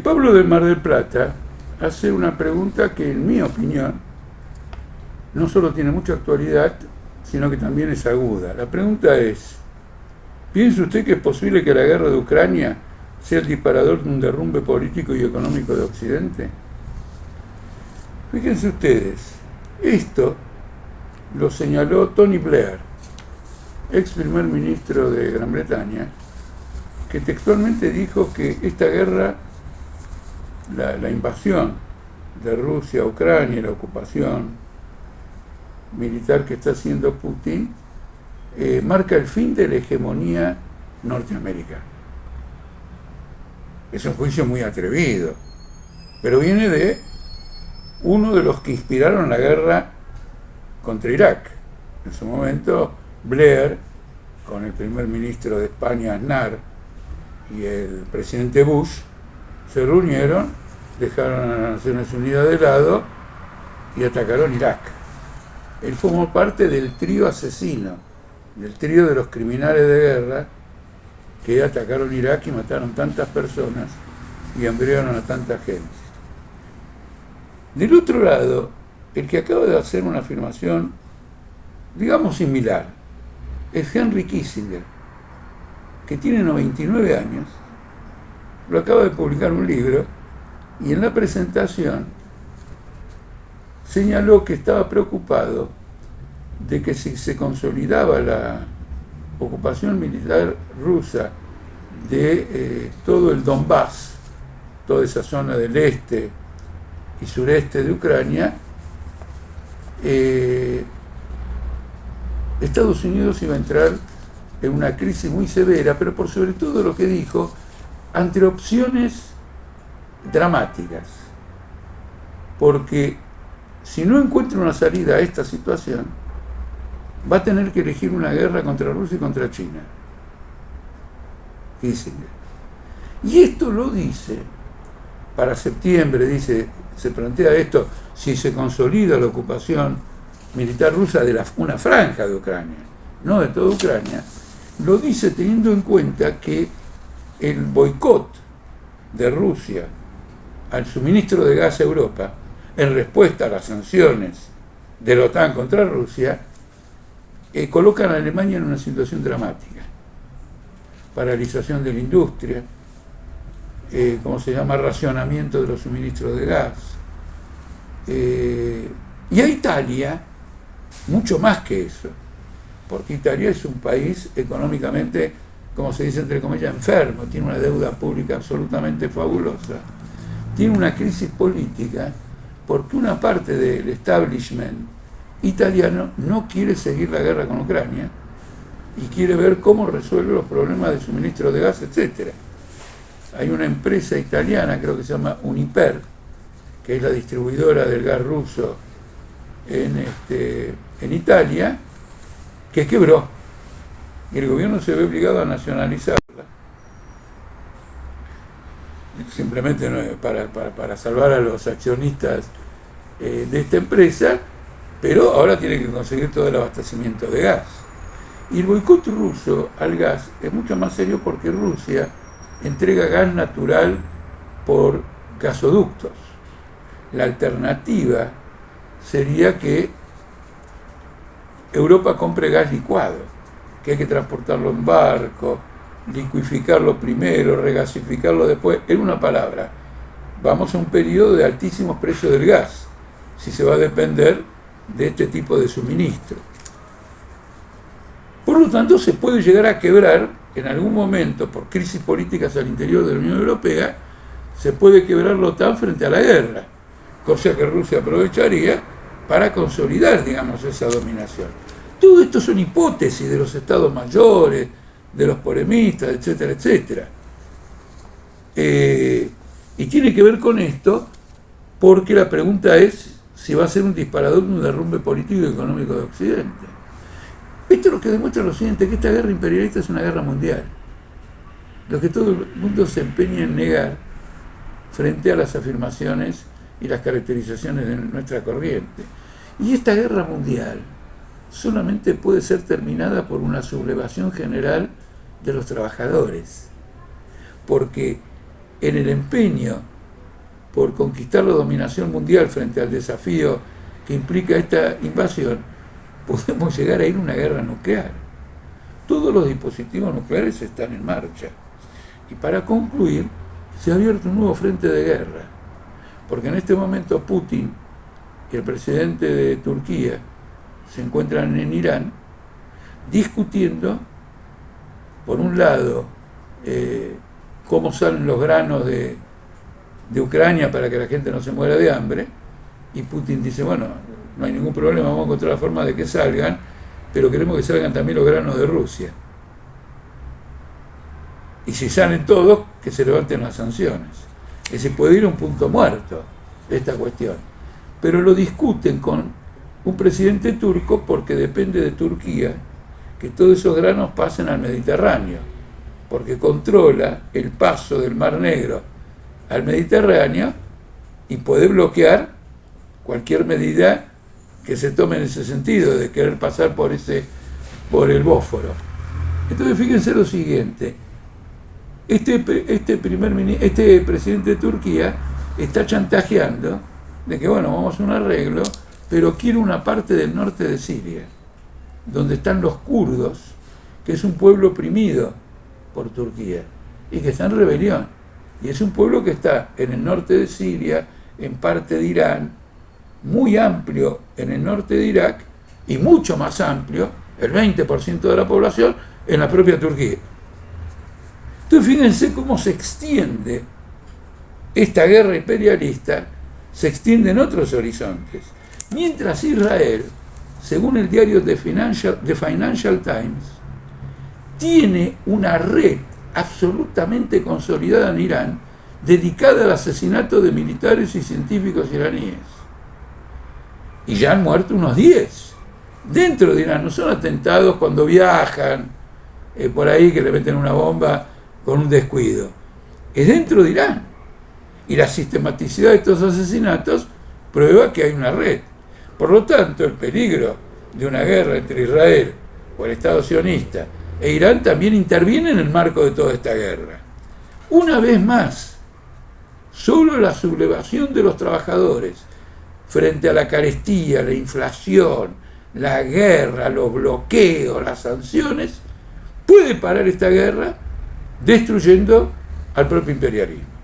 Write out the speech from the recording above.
Pablo de Mar del Plata hace una pregunta que, en mi opinión, no solo tiene mucha actualidad, sino que también es aguda. La pregunta es: ¿piensa usted que es posible que la guerra de Ucrania sea el disparador de un derrumbe político y económico de Occidente? Fíjense ustedes, esto lo señaló Tony Blair, ex primer ministro de Gran Bretaña, que textualmente dijo que esta guerra, la invasión de Rusia a Ucrania, la ocupación militar que está haciendo Putin, marca el fin de la hegemonía norteamericana. Es un juicio muy atrevido, pero viene de uno de los que inspiraron la guerra contra Irak. En su momento, Blair, con el primer ministro de España, Aznar, y el presidente Bush, se reunieron, dejaron a las Naciones Unidas de lado y atacaron Irak. Él formó parte del trío asesino, del trío de los criminales de guerra que atacaron Irak y mataron tantas personas y hambriaron a tanta gente. Del otro lado, el que acaba de hacer una afirmación, digamos, similar, es Henry Kissinger, que tiene 99 años, lo acaba de publicar un libro, y en la presentación señaló que estaba preocupado de que si se consolidaba la ocupación militar rusa de todo el Donbass, toda esa zona del este y sureste de Ucrania, Estados Unidos iba a entrar en una crisis muy severa, pero por sobre todo lo que dijo, ante opciones dramáticas, porque si no encuentra una salida a esta situación, va a tener que elegir una guerra contra Rusia y contra China. Kissinger. Y esto lo dice para septiembre, dice, se plantea esto, si se consolida la ocupación militar rusa de una franja de Ucrania, no de toda Ucrania, lo dice teniendo en cuenta que el boicot de Rusia al suministro de gas a Europa, en respuesta a las sanciones de la OTAN contra Rusia, colocan a Alemania en una situación dramática. Paralización de la industria, racionamiento de los suministros de gas. Y a Italia, mucho más que eso, porque Italia es un país económicamente, como se dice entre comillas, enfermo, tiene una deuda pública absolutamente fabulosa, tiene una crisis política, porque una parte del establishment italiano no quiere seguir la guerra con Ucrania y quiere ver cómo resuelve los problemas de suministro de gas, etc. Hay una empresa italiana, creo que se llama Uniper, que es la distribuidora del gas ruso en Italia, que quebró y el gobierno se ve obligado a nacionalizarla, simplemente para salvar a los accionistas de esta empresa, pero ahora tiene que conseguir todo el abastecimiento de gas. Y el boicot ruso al gas es mucho más serio porque Rusia entrega gas natural por gasoductos. La alternativa sería que Europa compre gas licuado, que hay que transportarlo en barco, liquificarlo primero, regasificarlo después. En una palabra, vamos a un periodo de altísimos precios del gas, si se va a depender de este tipo de suministro. Por lo tanto, se puede llegar a quebrar en algún momento, por crisis políticas al interior de la Unión Europea, se puede quebrar la OTAN frente a la guerra, cosa que Rusia aprovecharía para consolidar, digamos, esa dominación. Todo esto son hipótesis de los estados mayores, de los polemistas, etcétera, etcétera. Y tiene que ver con esto, porque la pregunta es si va a ser un disparador de un derrumbe político y económico de Occidente. Esto es lo que demuestra lo siguiente, que esta guerra imperialista es una guerra mundial. Lo que todo el mundo se empeña en negar frente a las afirmaciones y las caracterizaciones de nuestra corriente. Y esta guerra mundial solamente puede ser terminada por una sublevación general de los trabajadores, porque en el empeño por conquistar la dominación mundial frente al desafío que implica esta invasión, podemos llegar a ir a una guerra nuclear. Todos los dispositivos nucleares están en marcha. Y para concluir, se ha abierto un nuevo frente de guerra, porque en este momento Putin y el presidente de Turquía se encuentran en Irán discutiendo, por un lado, cómo salen los granos de Ucrania para que la gente no se muera de hambre, y Putin dice, bueno, no hay ningún problema, vamos a encontrar la forma de que salgan, pero queremos que salgan también los granos de Rusia. Y si salen todos, que se levanten las sanciones. Es decir, puede ir a un punto muerto esta cuestión. Pero lo discuten con un presidente turco porque depende de Turquía que todos esos granos pasen al Mediterráneo, porque controla el paso del Mar Negro al Mediterráneo y puede bloquear cualquier medida que se tome en ese sentido, de querer pasar por el Bósforo. Entonces fíjense lo siguiente, este presidente de Turquía está chantajeando de que, bueno, vamos a un arreglo, pero quiere una parte del norte de Siria, donde están los kurdos, que es un pueblo oprimido por Turquía y que está en rebelión. Y es un pueblo que está en el norte de Siria, en parte de Irán, muy amplio en el norte de Irak y mucho más amplio, el 20% de la población, en la propia Turquía. Entonces fíjense cómo se extiende esta guerra imperialista, se extiende en otros horizontes. Mientras Israel, según el diario The Financial Times, tiene una red absolutamente consolidada en Irán dedicada al asesinato de militares y científicos iraníes. Y ya han muerto unos 10 dentro de Irán. No son atentados cuando viajan por ahí que le meten una bomba con un descuido. Es dentro de Irán. Y la sistematicidad de estos asesinatos prueba que hay una red. Por lo tanto, el peligro de una guerra entre Israel o el Estado sionista e Irán también interviene en el marco de toda esta guerra. Una vez más, solo la sublevación de los trabajadores frente a la carestía, la inflación, la guerra, los bloqueos, las sanciones, puede parar esta guerra destruyendo al propio imperialismo.